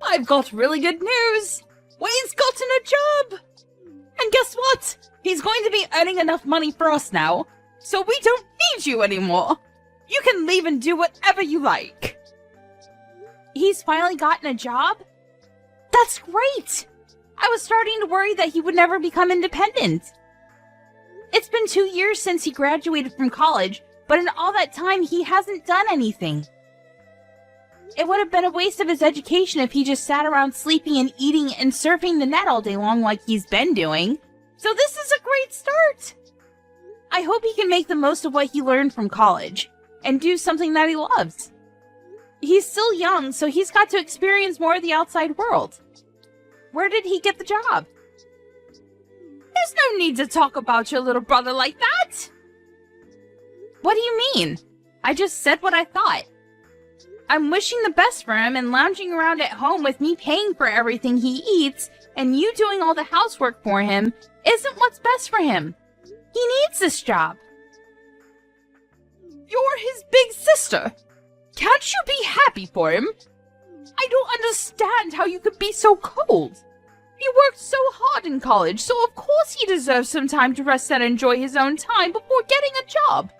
I've got really good news! Wayne's gotten a job! And guess what? He's going to be earning enough money for us now, so we don't need you anymore! You can leave and do whatever you like! He's finally gotten a job? That's great! I was starting to worry that he would never become independent. It's been 2 years since he graduated from college, but in all that time he hasn't done anything. It would have been a waste of his education if he just sat around sleeping and eating and surfing the net all day long like he's been doing. So this is a great start! I hope he can make the most of what he learned from college, and do something that he loves. He's still young, so he's got to experience more of the outside world. Where did he get the job? There's no need to talk about your little brother like that! What do you mean? I just said what I thought. I'm wishing the best for him, and lounging around at home with me paying for everything he eats and you doing all the housework for him isn't what's best for him. He needs this job. You're his big sister. Can't you be happy for him? I don't understand how you could be so cold. He worked so hard in college, so of course he deserves some time to rest and enjoy his own time before getting a job.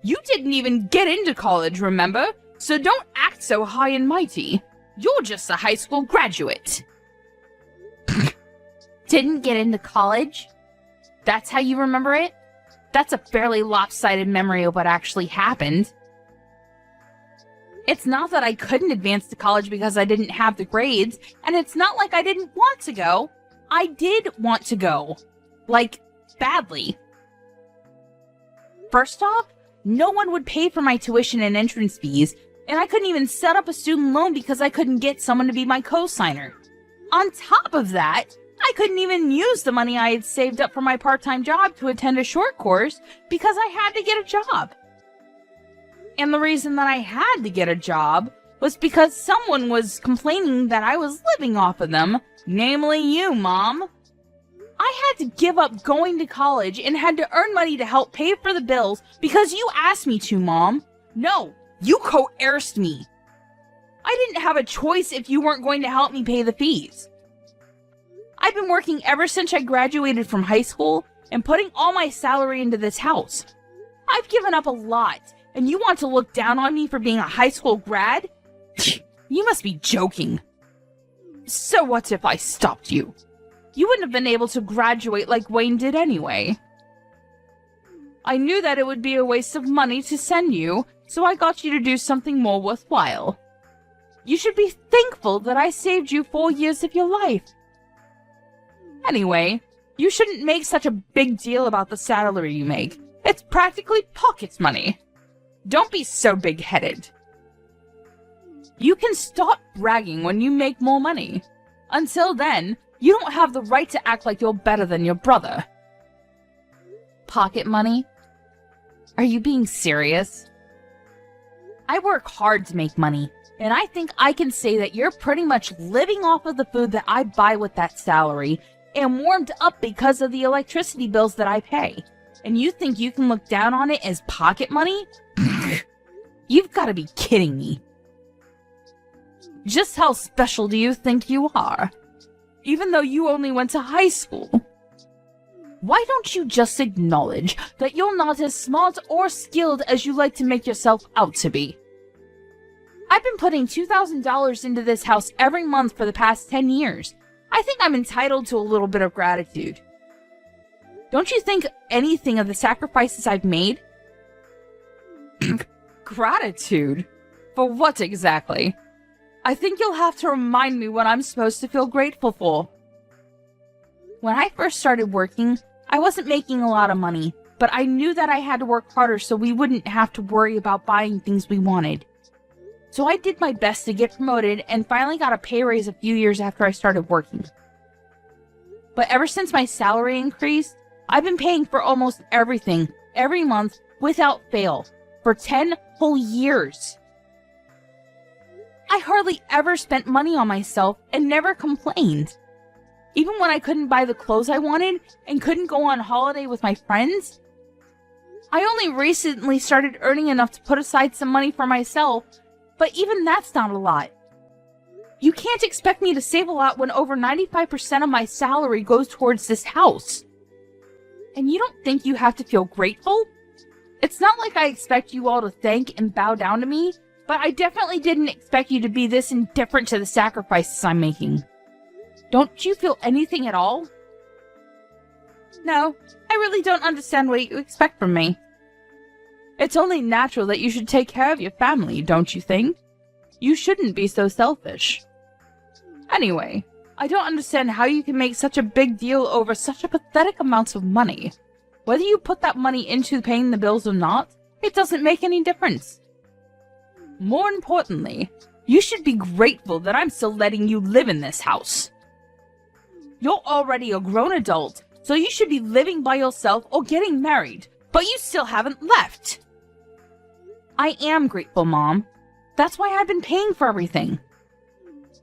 You didn't even get into college, remember? So don't act so high and mighty. You're just a high school graduate. Didn't get into college? That's how you remember it? That's a fairly lopsided memory of what actually happened. It's not that I couldn't advance to college because I didn't have the grades, and it's not like I didn't want to go. I did want to go. Like, badly. First off, no one would pay for my tuition and entrance fees, and I couldn't even set up a student loan because I couldn't get someone to be my co-signer. On top of that, I couldn't even use the money I had saved up for my part-time job to attend a short course because I had to get a job. And the reason that I had to get a job was because someone was complaining that I was living off of them, namely you, Mom. I had to give up going to college and had to earn money to help pay for the bills because you asked me to, Mom. No, you coerced me. I didn't have a choice if you weren't going to help me pay the fees. I've been working ever since I graduated from high school and putting all my salary into this house. I've given up a lot, and you want to look down on me for being a high school grad? You must be joking. So what if I stopped you? You wouldn't have been able to graduate like Wayne did anyway. I knew that it would be a waste of money to send you, so I got you to do something more worthwhile. You should be thankful that I saved you 4 years of your life. Anyway, you shouldn't make such a big deal about the salary you make. It's practically pocket money. Don't be so big-headed. You can stop bragging when you make more money. Until then, you don't have the right to act like you're better than your brother. Pocket money? Are you being serious? I work hard to make money, and I think I can say that you're pretty much living off of the food that I buy with that salary and warmed up because of the electricity bills that I pay. And you think you can look down on it as pocket money? You've got to be kidding me. Just how special do you think you are? Even though you only went to high school. Why don't you just acknowledge that you're not as smart or skilled as you like to make yourself out to be? I've been putting $2,000 into this house every month for the past 10 years. I think I'm entitled to a little bit of gratitude. Don't you think anything of the sacrifices I've made? Gratitude? For what exactly? I think you'll have to remind me what I'm supposed to feel grateful for. When I first started working, I wasn't making a lot of money, but I knew that I had to work harder so we wouldn't have to worry about buying things we wanted. So I did my best to get promoted and finally got a pay raise a few years after I started working. But ever since my salary increased, I've been paying for almost everything, every month, without fail, for 10 whole years. I hardly ever spent money on myself and never complained. Even when I couldn't buy the clothes I wanted and couldn't go on holiday with my friends. I only recently started earning enough to put aside some money for myself, but even that's not a lot. You can't expect me to save a lot when over 95% of my salary goes towards this house. And you don't think you have to feel grateful? It's not like I expect you all to thank and bow down to me, but I definitely didn't expect you to be this indifferent to the sacrifices I'm making. Don't you feel anything at all? No, I really don't understand what you expect from me. It's only natural that you should take care of your family, don't you think? You shouldn't be so selfish. Anyway, I don't understand how you can make such a big deal over such a pathetic amount of money. Whether you put that money into paying the bills or not, it doesn't make any difference. More importantly, you should be grateful that I'm still letting you live in this house. You're already a grown adult, so you should be living by yourself or getting married, but you still haven't left. I am grateful, Mom. That's why I've been paying for everything.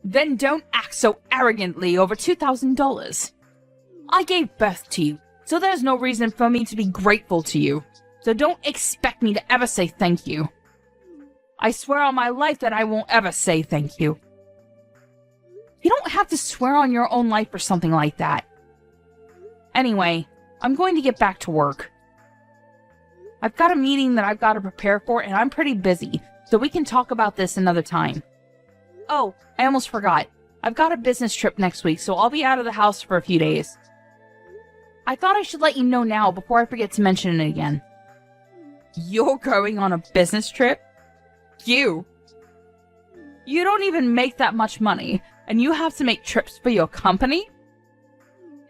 Then don't act so arrogantly over $2,000. I gave birth to you, so there's no reason for me to be grateful to you. So don't expect me to ever say thank you. I swear on my life that I won't ever say thank you. You don't have to swear on your own life or something like that. Anyway, I'm going to get back to work. I've got a meeting that I've got to prepare for, and I'm pretty busy, so we can talk about this another time. Oh, I almost forgot. I've got a business trip next week, so I'll be out of the house for a few days. I thought I should let you know now before I forget to mention it again. You're going on a business trip? You don't even make that much money, and you have to make trips for your company?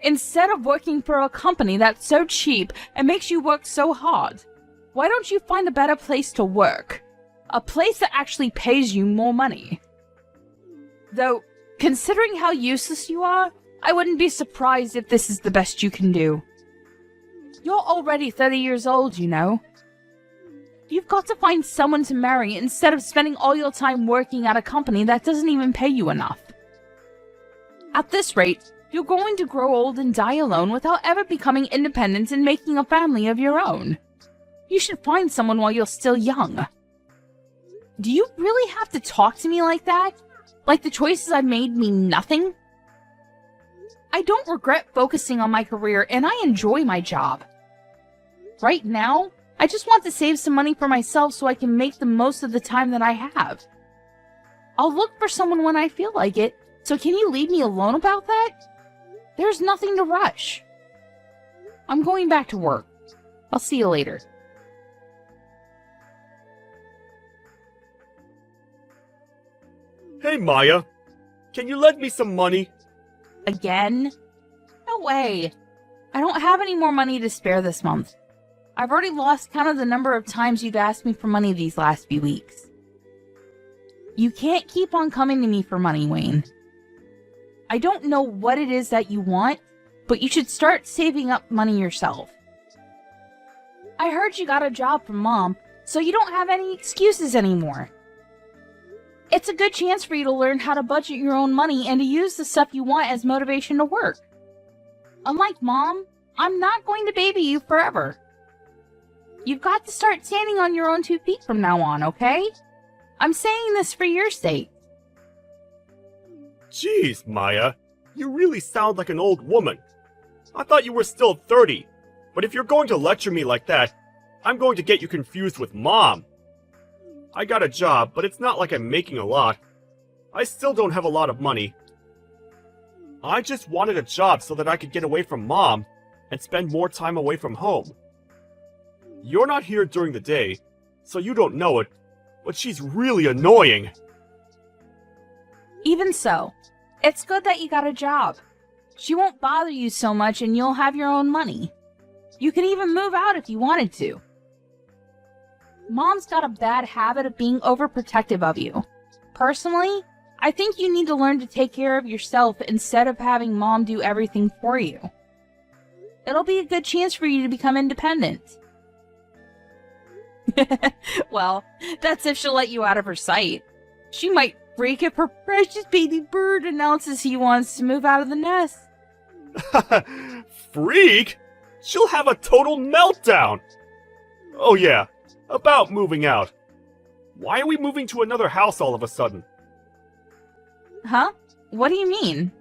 Instead of working for a company that's so cheap and makes you work so hard, why don't you find a better place to work? A place that actually pays you more money. Though, considering how useless you are, I wouldn't be surprised if this is the best you can do. You're already 30 years old, you know. You've got to find someone to marry instead of spending all your time working at a company that doesn't even pay you enough. At this rate, you're going to grow old and die alone without ever becoming independent and making a family of your own. You should find someone while you're still young. Do you really have to talk to me like that? Like the choices I've made mean nothing? I don't regret focusing on my career, and I enjoy my job. Right now, I just want to save some money for myself so I can make the most of the time that I have. I'll look for someone when I feel like it, so can you leave me alone about that? There's nothing to rush. I'm going back to work. I'll see you later. Hey, Maya. Can you lend me some money? Again? No way. I don't have any more money to spare this month. I've already lost count of the number of times you've asked me for money these last few weeks. You can't keep on coming to me for money, Wayne. I don't know what it is that you want, but you should start saving up money yourself. I heard you got a job from Mom, so you don't have any excuses anymore. It's a good chance for you to learn how to budget your own money and to use the stuff you want as motivation to work. Unlike Mom, I'm not going to baby you forever. You've got to start standing on your own 2 feet from now on, okay? I'm saying this for your sake. Jeez, Maya. You really sound like an old woman. I thought you were still 30. But if you're going to lecture me like that, I'm going to get you confused with Mom. I got a job, but it's not like I'm making a lot. I still don't have a lot of money. I just wanted a job so that I could get away from Mom and spend more time away from home. You're not here during the day, so you don't know it, but she's really annoying. Even so, it's good that you got a job. She won't bother you so much and you'll have your own money. You can even move out if you wanted to. Mom's got a bad habit of being overprotective of you. Personally, I think you need to learn to take care of yourself instead of having Mom do everything for you. It'll be a good chance for you to become independent. Well, that's if she'll let you out of her sight. She might freak if her precious baby bird announces he wants to move out of the nest. Freak? She'll have a total meltdown! Oh yeah, about moving out. Why are we moving to another house all of a sudden? Huh? What do you mean?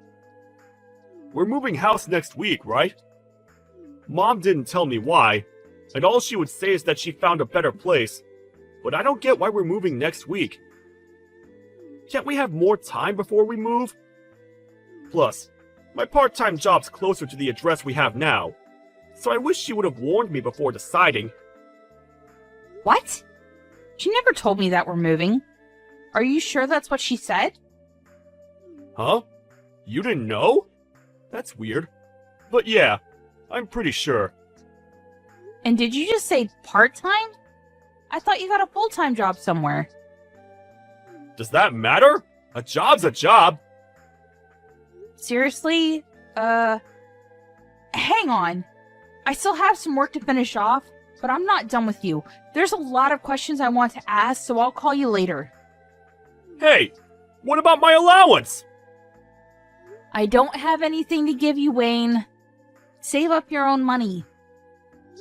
We're moving house next week, right? Mom didn't tell me why, and all she would say is that she found a better place. But I don't get why we're moving next week. Can't we have more time before we move? Plus, my part-time job's closer to the address we have now, so I wish she would have warned me before deciding. What? She never told me that we're moving. Are you sure that's what she said? Huh? You didn't know? That's weird. But yeah, I'm pretty sure. And did you just say part-time? I thought you got a full-time job somewhere. Does that matter? A job's a job. Seriously? Hang on. I still have some work to finish off, but I'm not done with you. There's a lot of questions I want to ask, so I'll call you later. Hey, what about my allowance? I don't have anything to give you, Wayne. Save up your own money.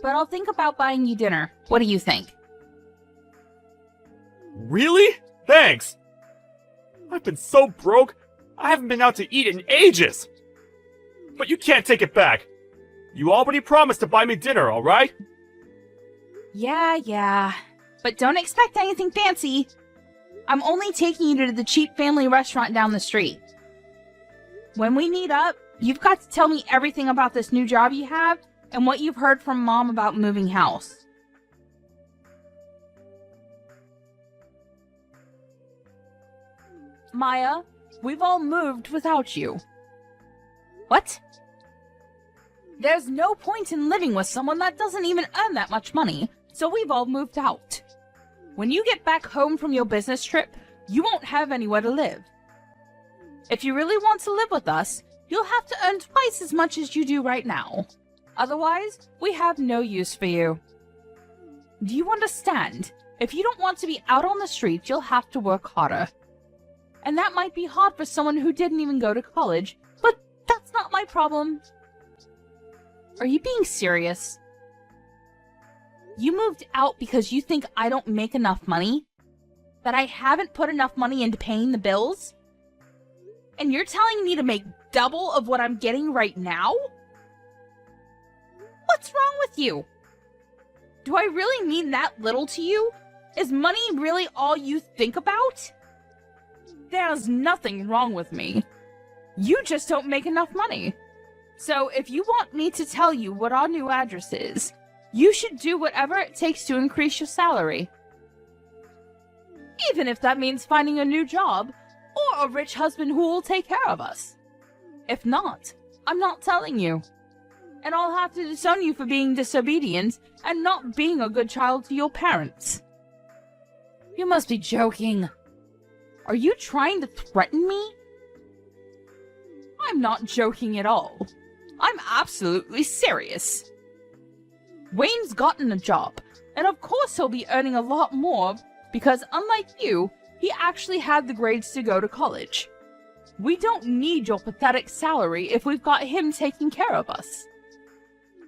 But I'll think about buying you dinner. What do you think? Really? Thanks. I've been so broke, I haven't been out to eat in ages. But you can't take it back. You already promised to buy me dinner, alright? Yeah. But don't expect anything fancy. I'm only taking you to the cheap family restaurant down the street. When we meet up, you've got to tell me everything about this new job you have and what you've heard from Mom about moving house. Maya, we've all moved without you. What? There's no point in living with someone that doesn't even earn that much money, so we've all moved out. When you get back home from your business trip, you won't have anywhere to live. If you really want to live with us, you'll have to earn twice as much as you do right now. Otherwise, we have no use for you. Do you understand? If you don't want to be out on the streets, you'll have to work harder. And that might be hard for someone who didn't even go to college, but that's not my problem. Are you being serious? You moved out because you think I don't make enough money? That I haven't put enough money into paying the bills? And you're telling me to make double of what I'm getting right now? What's wrong with you? Do I really mean that little to you? Is money really all you think about? There's nothing wrong with me. You just don't make enough money. So if you want me to tell you what our new address is, you should do whatever it takes to increase your salary. Even if that means finding a new job, or a rich husband who will take care of us. If not, I'm not telling you. And I'll have to disown you for being disobedient and not being a good child to your parents. You must be joking. Are you trying to threaten me? I'm not joking at all. I'm absolutely serious. Wayne's gotten a job, and of course he'll be earning a lot more because unlike you, he actually had the grades to go to college. We don't need your pathetic salary if we've got him taking care of us.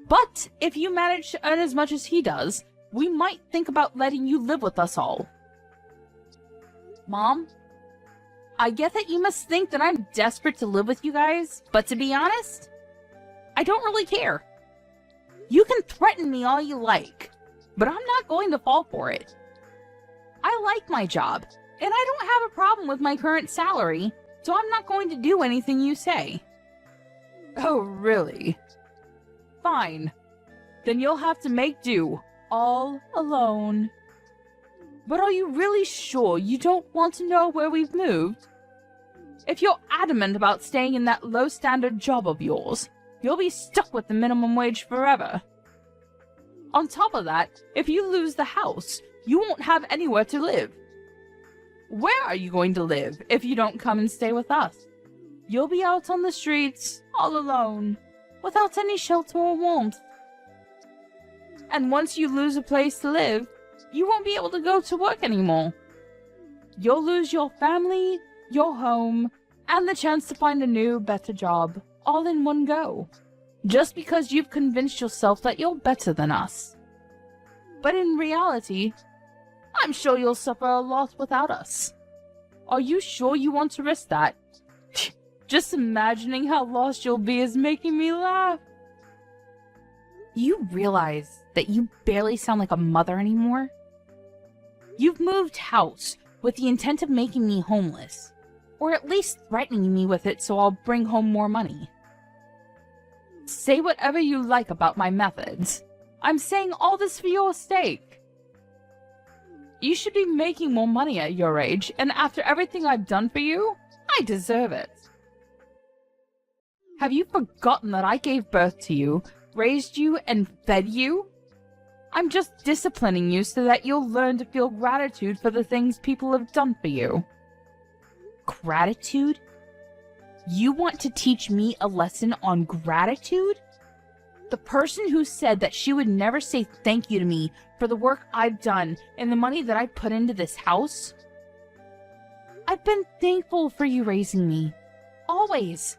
But if you manage to earn as much as he does, we might think about letting you live with us all. Mom, I get that you must think that I'm desperate to live with you guys, but to be honest, I don't really care. You can threaten me all you like, but I'm not going to fall for it. I like my job, and I don't have a problem with my current salary, so I'm not going to do anything you say. Oh, really? Fine. Then you'll have to make do, all alone. But are you really sure you don't want to know where we've moved? If you're adamant about staying in that low-standard job of yours, you'll be stuck with the minimum wage forever. On top of that, if you lose the house, you won't have anywhere to live. Where are you going to live if you don't come and stay with us? You'll be out on the streets, all alone, without any shelter or warmth. And once you lose a place to live, you won't be able to go to work anymore. You'll lose your family, your home, and the chance to find a new, better job, all in one go. Just because you've convinced yourself that you're better than us. But in reality, I'm sure you'll suffer a lot without us. Are you sure you want to risk that? Just imagining how lost you'll be is making me laugh. You realize that you barely sound like a mother anymore? You've moved house with the intent of making me homeless, or at least threatening me with it so I'll bring home more money. Say whatever you like about my methods. I'm saying all this for your sake. You should be making more money at your age, and after everything I've done for you, I deserve it. Have you forgotten that I gave birth to you, raised you, and fed you? I'm just disciplining you so that you'll learn to feel gratitude for the things people have done for you. Gratitude? You want to teach me a lesson on gratitude? The person who said that she would never say thank you to me for the work I've done and the money that I put into this house? I've been thankful for you raising me. Always.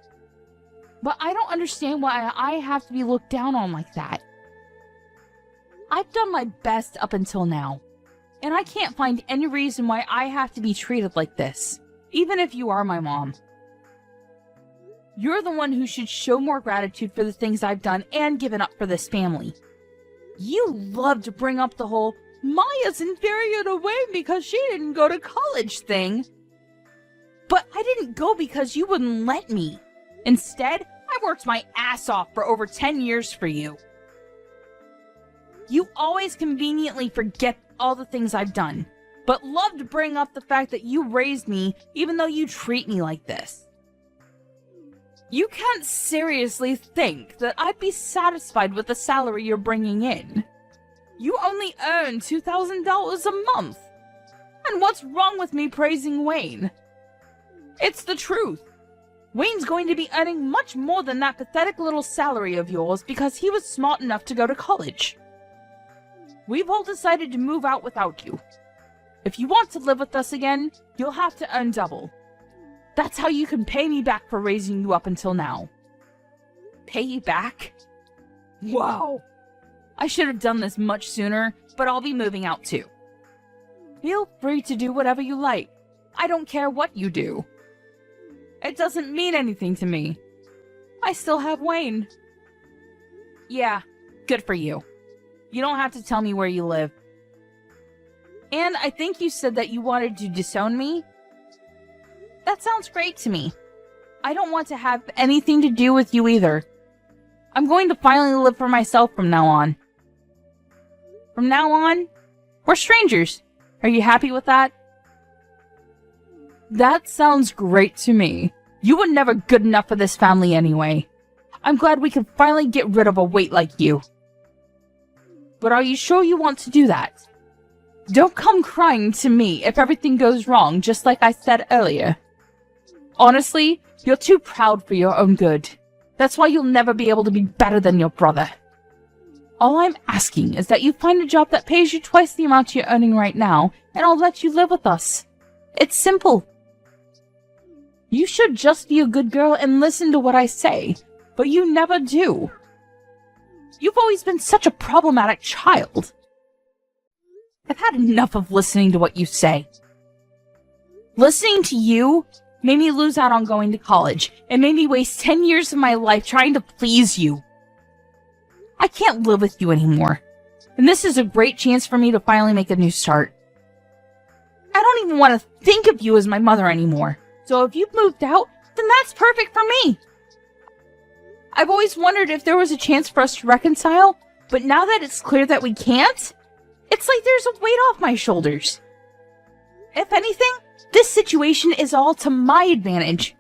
But I don't understand why I have to be looked down on like that. I've done my best up until now, and I can't find any reason why I have to be treated like this, even if you are my mom. You're the one who should show more gratitude for the things I've done and given up for this family. You love to bring up the whole Maya's inferior to Wayne because she didn't go to college thing. But I didn't go because you wouldn't let me. Instead, I worked my ass off for over 10 years for you. You always conveniently forget all the things I've done, but love to bring up the fact that you raised me even though you treat me like this. You can't seriously think that I'd be satisfied with the salary you're bringing in. You only earn $2,000 a month. And what's wrong with me praising Wayne? It's the truth. Wayne's going to be earning much more than that pathetic little salary of yours because he was smart enough to go to college. We've all decided to move out without you. If you want to live with us again, you'll have to earn double. That's how you can pay me back for raising you up until now. Pay you back? Wow. I should have done this much sooner, but I'll be moving out too. Feel free to do whatever you like. I don't care what you do. It doesn't mean anything to me. I still have Wayne. Yeah, good for you. You don't have to tell me where you live. And I think you said that you wanted to disown me? That sounds great to me. I don't want to have anything to do with you either. I'm going to finally live for myself from now on. From now on, we're strangers. Are you happy with that? That sounds great to me. You were never good enough for this family anyway. I'm glad we can finally get rid of a weight like you. But are you sure you want to do that? Don't come crying to me if everything goes wrong, just like I said earlier. Honestly, you're too proud for your own good. That's why you'll never be able to be better than your brother. All I'm asking is that you find a job that pays you twice the amount you're earning right now, and I'll let you live with us. It's simple. You should just be a good girl and listen to what I say, but you never do. You've always been such a problematic child. I've had enough of listening to what you say. Listening to you made me lose out on going to college and made me waste 10 years of my life trying to please you. I can't live with you anymore, and this is a great chance for me to finally make a new start. I don't even want to think of you as my mother anymore, so if you've moved out, then that's perfect for me. I've always wondered if there was a chance for us to reconcile, but now that it's clear that we can't, it's like there's a weight off my shoulders. If anything, this situation is all to my advantage.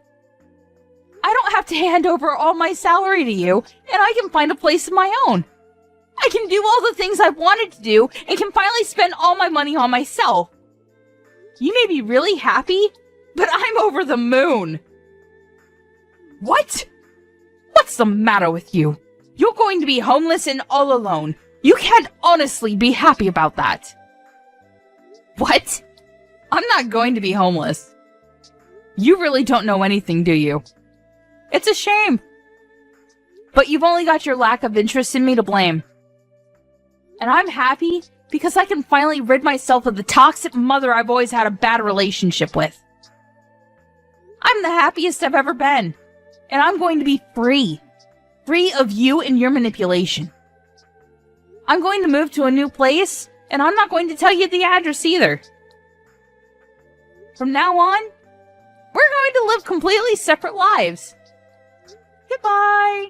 I don't have to hand over all my salary to you, and I can find a place of my own. I can do all the things I've wanted to do, and can finally spend all my money on myself. You may be really happy, but I'm over the moon. What? What's the matter with you? You're going to be homeless and all alone. You can't honestly be happy about that. What? I'm not going to be homeless. You really don't know anything, do you? It's a shame. But you've only got your lack of interest in me to blame. And I'm happy because I can finally rid myself of the toxic mother I've always had a bad relationship with. I'm the happiest I've ever been. And I'm going to be free. Free of you and your manipulation. I'm going to move to a new place, and I'm not going to tell you the address either. From now on, we're going to live completely separate lives. Goodbye.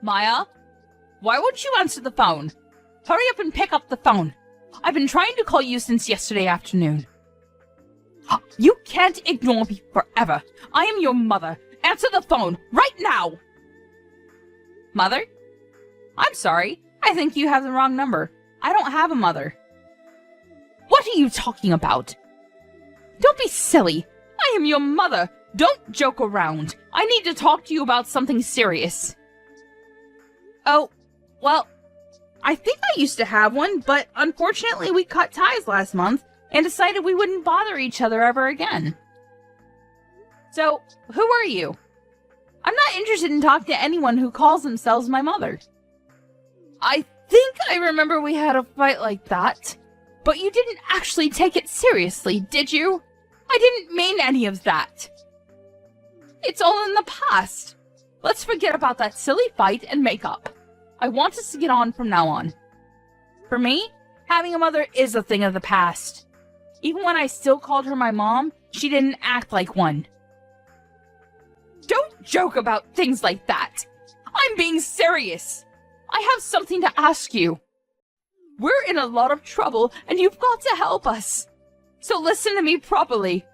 Maya, why won't you answer the phone? Hurry up and pick up the phone. I've been trying to call you since yesterday afternoon. You can't ignore me forever. I am your mother. Answer the phone right now. Mother? I'm sorry. I think you have the wrong number. I don't have a mother. What are you talking about? Don't be silly. I am your mother. Don't joke around. I need to talk to you about something serious. Oh, well, I think I used to have one, but unfortunately we cut ties last month and decided we wouldn't bother each other ever again. So, who are you? I'm not interested in talking to anyone who calls themselves my mother. I think I remember we had a fight like that, but you didn't actually take it seriously, did you? I didn't mean any of that. It's all in the past. Let's forget about that silly fight and make up. I want us to get on from now on. For me, having a mother is a thing of the past. Even when I still called her my mom, she didn't act like one. Don't joke about things like that. I'm being serious. I have something to ask you. We're in a lot of trouble, and you've got to help us. So listen to me properly.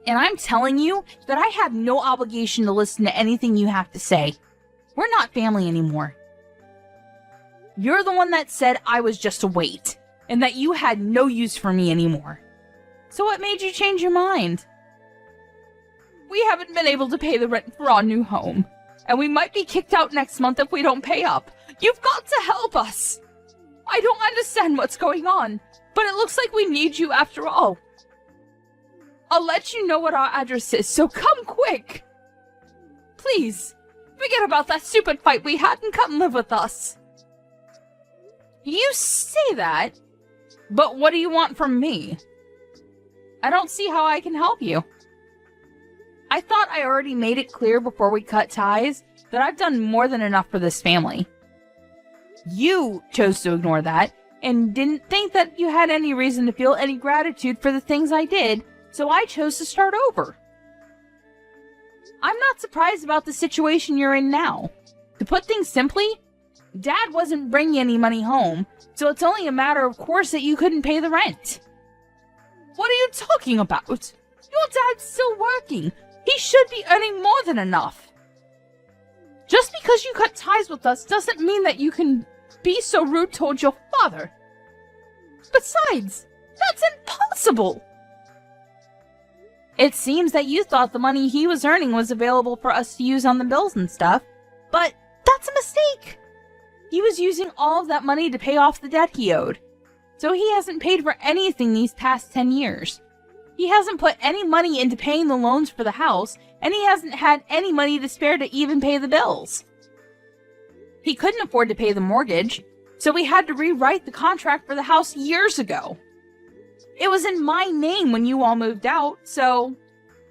And I'm telling you that I have no obligation to listen to anything you have to say. We're not family anymore. You're the one that said I was just a weight, and that you had no use for me anymore. So what made you change your mind? We haven't been able to pay the rent for our new home, and we might be kicked out next month if we don't pay up. You've got to help us. I don't understand what's going on, but it looks like we need you after all. I'll let you know what our address is, so come quick. Please, forget about that stupid fight we had and come live with us. You say that, but what do you want from me? I don't see how I can help you. I thought I already made it clear before we cut ties that I've done more than enough for this family. You chose to ignore that and didn't think that you had any reason to feel any gratitude for the things I did, so I chose to start over. I'm not surprised about the situation you're in now. To put things simply, Dad wasn't bringing any money home, so it's only a matter of course that you couldn't pay the rent. What are you talking about? Your dad's still working. He should be earning more than enough. Just because you cut ties with us doesn't mean that you can be so rude towards your father. Besides, that's impossible. It seems that you thought the money he was earning was available for us to use on the bills and stuff, but that's a mistake. He was using all of that money to pay off the debt he owed, so he hasn't paid for anything these past 10 years. He hasn't put any money into paying the loans for the house, and he hasn't had any money to spare to even pay the bills. He couldn't afford to pay the mortgage, so we had to rewrite the contract for the house years ago. It was in my name when you all moved out, so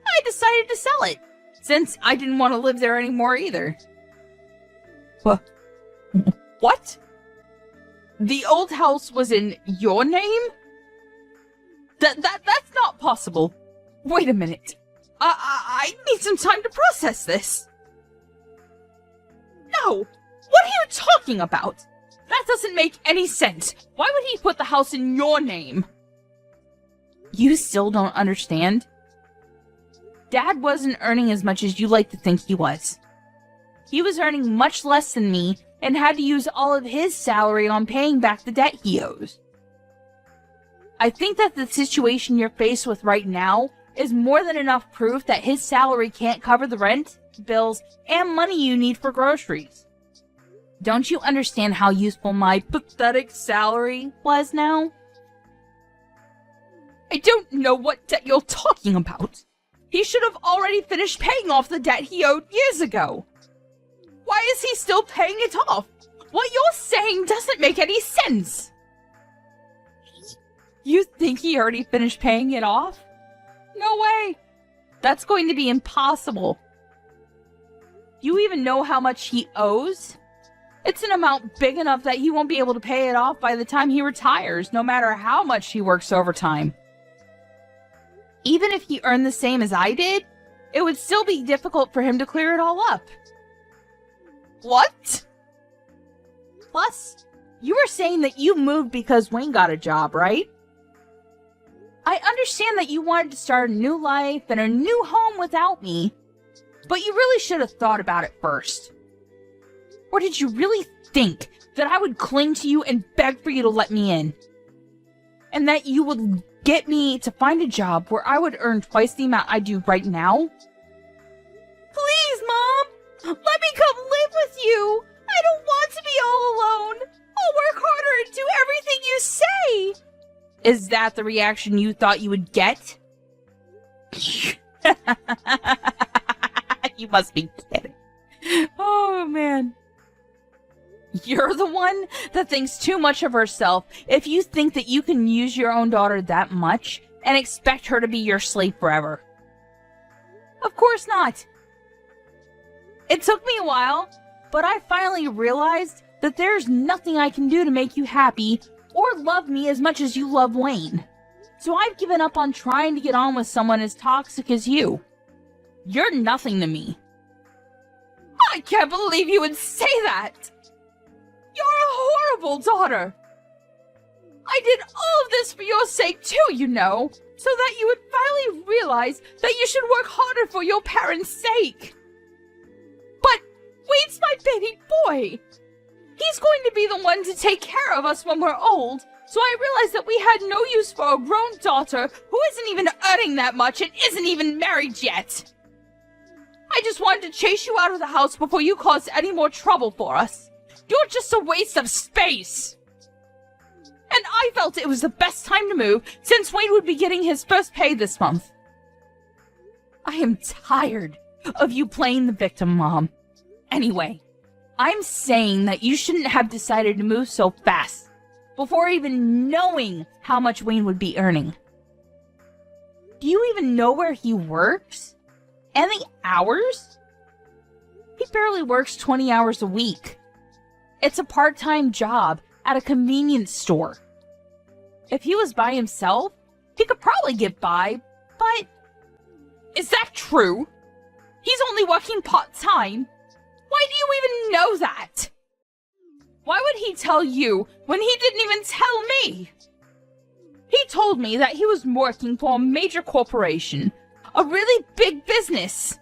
I decided to sell it, since I didn't want to live there anymore either. What? The old house was in your name? That's not possible. Wait a minute. I need some time to process this. No! What are you talking about? That doesn't make any sense. Why would he put the house in your name? You still don't understand? Dad wasn't earning as much as you like to think he was. He was earning much less than me and had to use all of his salary on paying back the debt he owes. I think that the situation you're faced with right now is more than enough proof that his salary can't cover the rent, bills, and money you need for groceries. Don't you understand how useful my pathetic salary was now? I don't know what debt you're talking about. He should have already finished paying off the debt he owed years ago. Why is he still paying it off? What you're saying doesn't make any sense. You think he already finished paying it off? No way. That's going to be impossible. You even know how much he owes? It's an amount big enough that he won't be able to pay it off by the time he retires, no matter how much he works overtime. Even if he earned the same as I did, it would still be difficult for him to clear it all up. What? Plus, you were saying that you moved because Wayne got a job, right? I understand that you wanted to start a new life and a new home without me, but you really should have thought about it first. Or did you really think that I would cling to you and beg for you to let me in? And that you would get me to find a job where I would earn twice the amount I do right now? Please, Mom! Let me come live with you! I don't want to be all alone! I'll work harder and do everything you say! Is that the reaction you thought you would get? You must be kidding. Oh, man. You're the one that thinks too much of herself if you think that you can use your own daughter that much and expect her to be your slave forever. Of course not. It took me a while, but I finally realized that there's nothing I can do to make you happy or love me as much as you love Wayne. So I've given up on trying to get on with someone as toxic as you. You're nothing to me. I can't believe you would say that! You're a horrible daughter! I did all of this for your sake too, you know, so that you would finally realize that you should work harder for your parents' sake. But Wayne's my baby boy! He's going to be the one to take care of us when we're old, so I realized that we had no use for a grown daughter who isn't even earning that much and isn't even married yet. I just wanted to chase you out of the house before you caused any more trouble for us. You're just a waste of space! And I felt it was the best time to move, since Wayne would be getting his first pay this month. I am tired of you playing the victim, Mom. Anyway, I'm saying that you shouldn't have decided to move so fast, before even knowing how much Wayne would be earning. Do you even know where he works? And the hours? He barely works 20 hours a week. It's a part-time job at a convenience store. If he was by himself, he could probably get by, but... Is that true? He's only working part-time. Why do you even know that? Why would he tell you when he didn't even tell me? He told me that he was working for a major corporation, a really big business.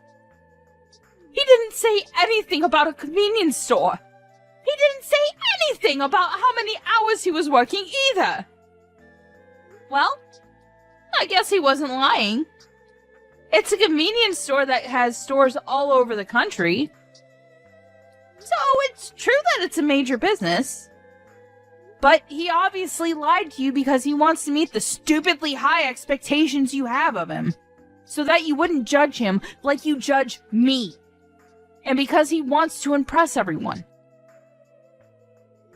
He didn't say anything about a convenience store. He didn't say anything about how many hours he was working either. Well, I guess he wasn't lying. It's a convenience store that has stores all over the country. So it's true that it's a major business. But he obviously lied to you because he wants to meet the stupidly high expectations you have of him. So that you wouldn't judge him like you judge me. And because he wants to impress everyone.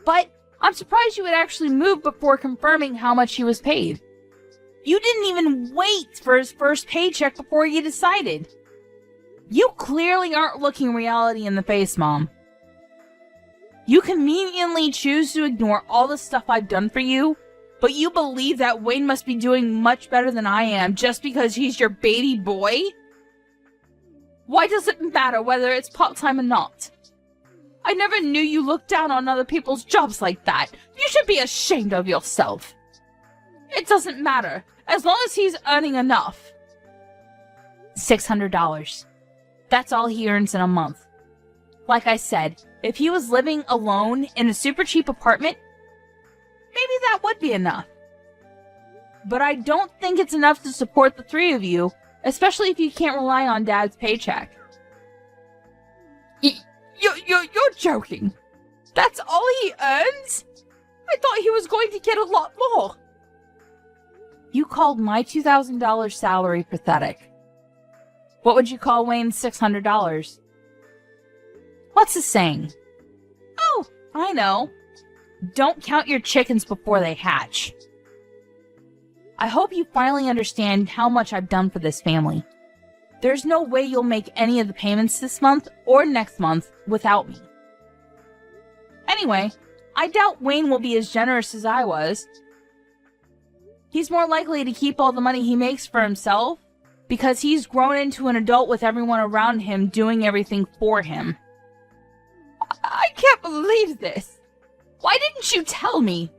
But I'm surprised you would actually move before confirming how much he was paid. You didn't even wait for his first paycheck before you decided. You clearly aren't looking reality in the face, Mom. You conveniently choose to ignore all the stuff I've done for you, but you believe that Wayne must be doing much better than I am just because he's your baby boy? Why does it matter whether it's part-time or not? I never knew you looked down on other people's jobs like that. You should be ashamed of yourself. It doesn't matter, as long as he's earning enough. $600. That's all he earns in a month. Like I said, if he was living alone in a super cheap apartment, maybe that would be enough. But I don't think it's enough to support the three of you, especially if you can't rely on Dad's paycheck. You're joking. That's all he earns? I thought he was going to get a lot more. You called my $2,000 salary pathetic. What would you call Wayne's $600? What's the saying? Oh, I know. Don't count your chickens before they hatch. I hope you finally understand how much I've done for this family. There's no way you'll make any of the payments this month or next month without me. Anyway, I doubt Wayne will be as generous as I was. He's more likely to keep all the money he makes for himself because he's grown into an adult with everyone around him doing everything for him. I can't believe this. Why didn't you tell me?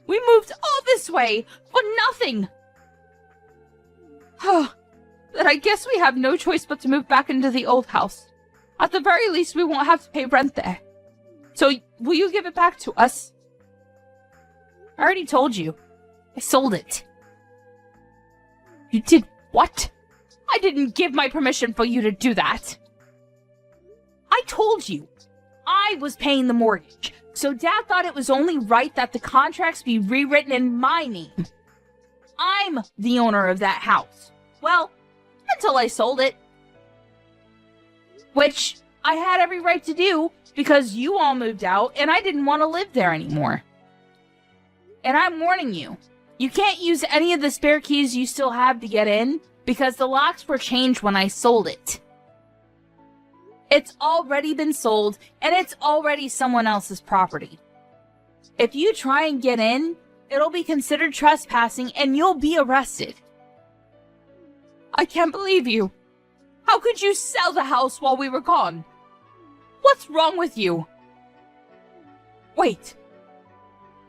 We moved all this way for nothing. Then I guess we have no choice but to move back into the old house. At the very least, we won't have to pay rent there. So, will you give it back to us? I already told you. I sold it. You did what? I didn't give my permission for you to do that. I told you. I was paying the mortgage, so Dad thought it was only right that the contracts be rewritten in my name. I'm the owner of that house. Well, until I sold it. Which I had every right to do because you all moved out and I didn't want to live there anymore. And I'm warning you, you can't use any of the spare keys you still have to get in because the locks were changed when I sold it. It's already been sold, and it's already someone else's property. If you try and get in, it'll be considered trespassing, and you'll be arrested. I can't believe you. How could you sell the house while we were gone? What's wrong with you? Wait.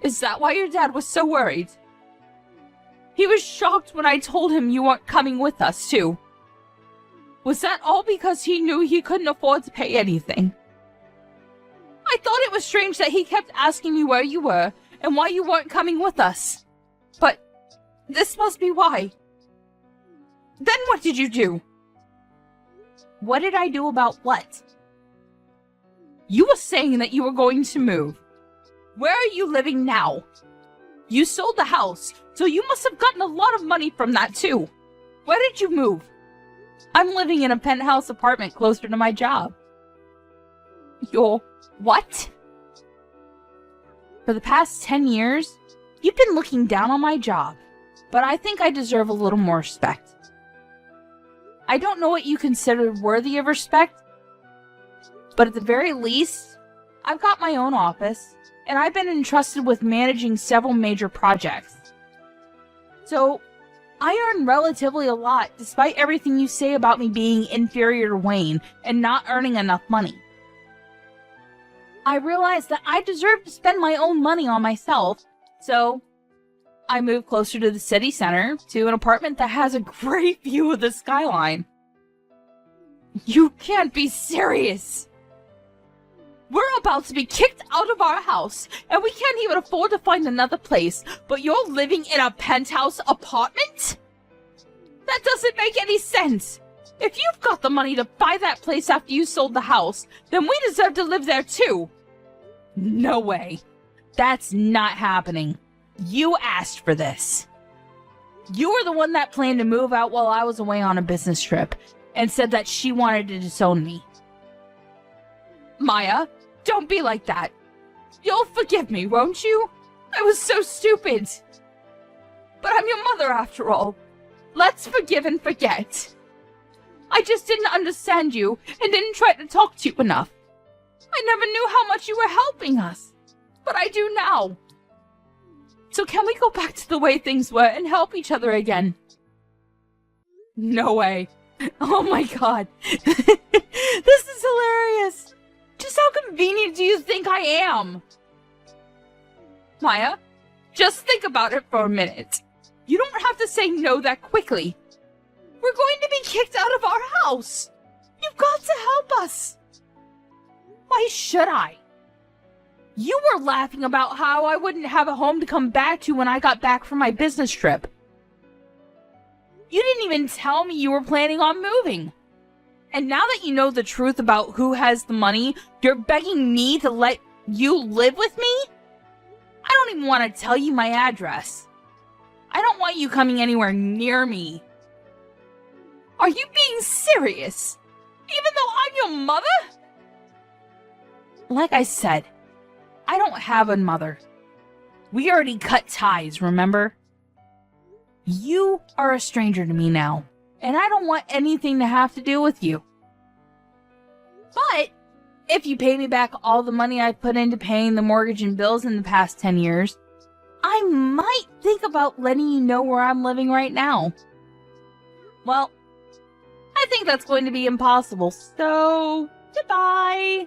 Is that why your dad was so worried? He was shocked when I told him you weren't coming with us, too. Was that all because he knew he couldn't afford to pay anything? I thought it was strange that he kept asking me where you were and why you weren't coming with us. But this must be why. Then what did you do? What did I do about what? You were saying that you were going to move. Where are you living now? You sold the house, so you must have gotten a lot of money from that too. Where did you move? I'm living in a penthouse apartment closer to my job. You're what? For the past 10 years, you've been looking down on my job, but I think I deserve a little more respect. I don't know what you consider worthy of respect, but at the very least, I've got my own office, and I've been entrusted with managing several major projects. So, I earn relatively a lot, despite everything you say about me being inferior to Wayne and not earning enough money. I realize that I deserve to spend my own money on myself, so I moved closer to the city center to an apartment that has a great view of the skyline. You can't be serious! We're about to be kicked out of our house, and we can't even afford to find another place, but you're living in a penthouse apartment? That doesn't make any sense! If you've got the money to buy that place after you sold the house, then we deserve to live there too! No way. That's not happening. You asked for this. You were the one that planned to move out while I was away on a business trip, and said that she wanted to disown me. Maya, don't be like that. You'll forgive me, won't you? I was so stupid. But I'm your mother after all. Let's forgive and forget. I just didn't understand you and didn't try to talk to you enough. I never knew how much you were helping us, but I do now. So can we go back to the way things were and help each other again? No way. Oh my god. This is hilarious. Just how convenient do you think I am? Maya, just think about it for a minute. You don't have to say no that quickly. We're going to be kicked out of our house. You've got to help us. Why should I? You were laughing about how I wouldn't have a home to come back to when I got back from my business trip. You didn't even tell me you were planning on moving. And now that you know the truth about who has the money, you're begging me to let you live with me? I don't even want to tell you my address. I don't want you coming anywhere near me. Are you being serious? Even though I'm your mother? Like I said, I don't have a mother. We already cut ties, remember? You are a stranger to me now, and I don't want anything to have to do with you. But if you pay me back all the money I put into paying the mortgage and bills in the past 10 years, I might think about letting you know where I'm living right now. Well, I think that's going to be impossible, so goodbye.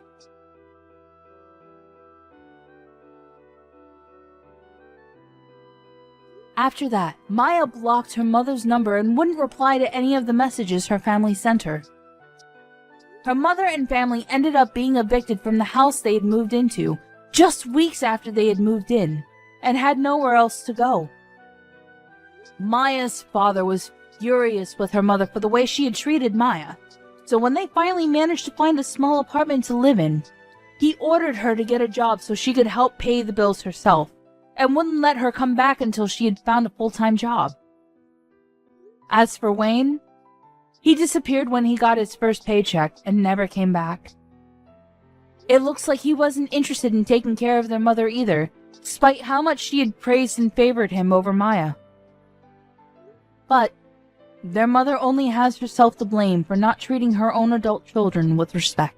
After that, Maya blocked her mother's number and wouldn't reply to any of the messages her family sent her. Her mother and family ended up being evicted from the house they had moved into just weeks after they had moved in, and had nowhere else to go. Maya's father was furious with her mother for the way she had treated Maya, so when they finally managed to find a small apartment to live in, he ordered her to get a job so she could help pay the bills herself, and wouldn't let her come back until she had found a full-time job. As for Wayne, he disappeared when he got his first paycheck and never came back. It looks like he wasn't interested in taking care of their mother either, despite how much she had praised and favored him over Maya. But their mother only has herself to blame for not treating her own adult children with respect.